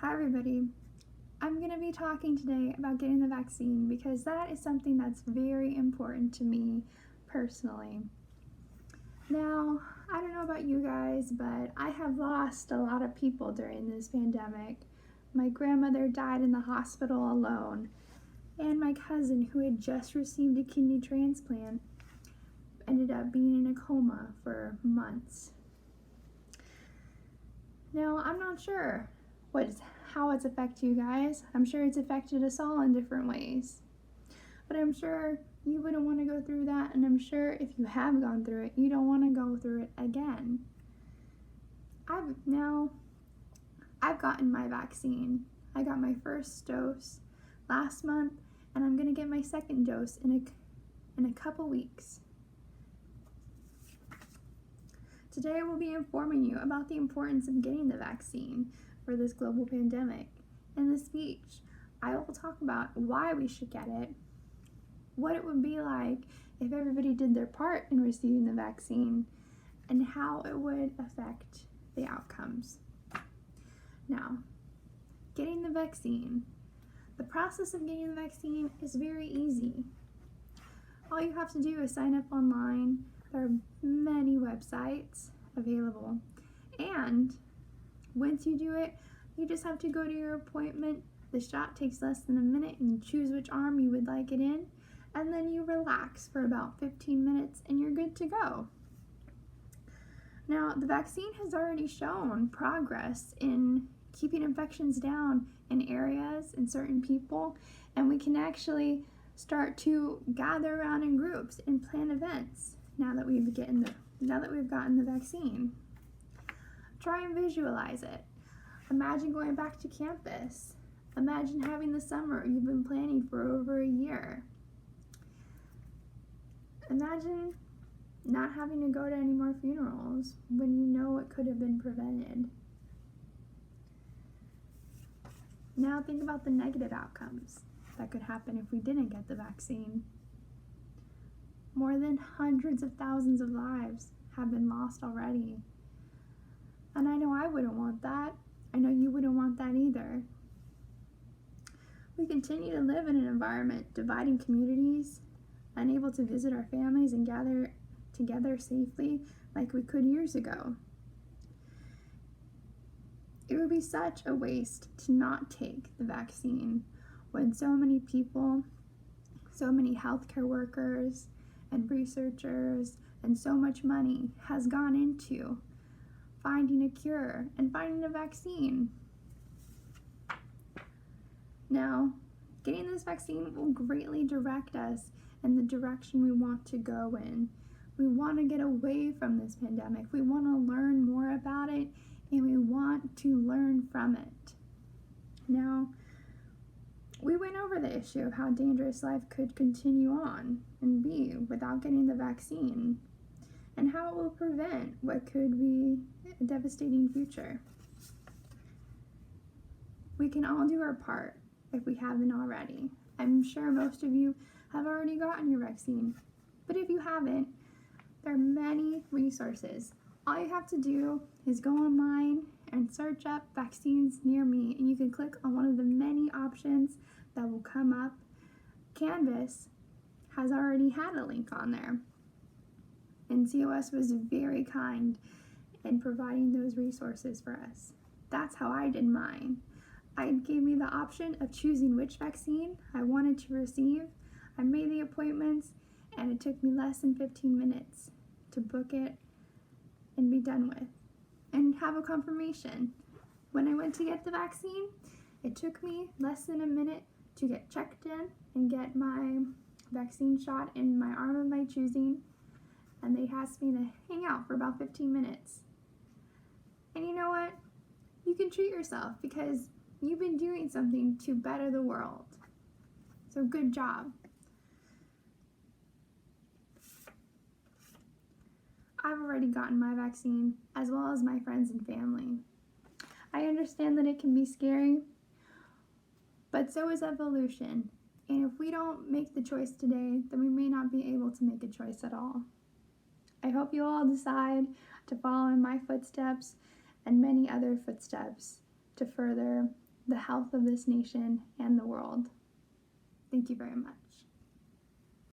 Hi everybody. I'm going to be talking today about getting the vaccine because that is something that's very important to me personally. Now, I don't know about you guys, but I have lost a lot of people during this pandemic. My grandmother died in the hospital alone, and my cousin, who had just received a kidney transplant, ended up being in a coma for months. Now, I'm not sure how it's affected you guys. I'm sure it's affected us all in different ways. But I'm sure you wouldn't want to go through that, and I'm sure if you have gone through it, you don't want to go through it again. I've gotten my vaccine. I got my first dose last month, and I'm going to get my second dose in a couple weeks. Today I will be informing you about the importance of getting the vaccine for this global pandemic. In this speech, I will talk about why we should get it, what it would be like if everybody did their part in receiving the vaccine, and how it would affect the outcomes. Now, getting the vaccine. The process of getting the vaccine is very easy. All you have to do is sign up online. There are many websites available, and once you do it, you just have to go to your appointment. The shot takes less than a minute, and you choose which arm you would like it in, and then you relax for about 15 minutes and you're good to go. Now, the vaccine has already shown progress in keeping infections down in areas, in certain people, and we can actually start to gather around in groups and plan events now that we've gotten the vaccine. Try and visualize it. Imagine going back to campus. Imagine having the summer you've been planning for over a year. Imagine not having to go to any more funerals when you know it could have been prevented. Now think about the negative outcomes that could happen if we didn't get the vaccine. More than hundreds of thousands of lives have been lost already. And I know I wouldn't want that. I know you wouldn't want that either. We continue to live in an environment dividing communities, unable to visit our families and gather together safely like we could years ago. It would be such a waste to not take the vaccine when so many people, so many healthcare workers and researchers, and so much money has gone into finding a cure and finding a vaccine. Now, getting this vaccine will greatly direct us in the direction we want to go in. We want to get away from this pandemic. We want to learn more about it, and we want to learn from it. Now, we went over the issue of how dangerous life could continue on and be without getting the vaccine, and how it will prevent what could be a devastating future. We can all do our part if we haven't already. I'm sure most of you have already gotten your vaccine, but if you haven't, there are many resources. All you have to do is go online and search up vaccines near me, and you can click on one of the many options that will come up. Canvas has already had a link on there, and COS was very kind in providing those resources for us. That's how I did mine. It gave me the option of choosing which vaccine I wanted to receive. I made the appointments, and it took me less than 15 minutes to book it and be done with, and have a confirmation. When I went to get the vaccine, it took me less than a minute to get checked in and get my vaccine shot in my arm of my choosing, and they asked me to hang out for about 15 minutes. And you know what? You can treat yourself because you've been doing something to better the world. So good job. I've already gotten my vaccine, as well as my friends and family. I understand that it can be scary, but so is evolution. And if we don't make the choice today, then we may not be able to make a choice at all. I hope you all decide to follow in my footsteps and many other footsteps to further the health of this nation and the world. Thank you very much.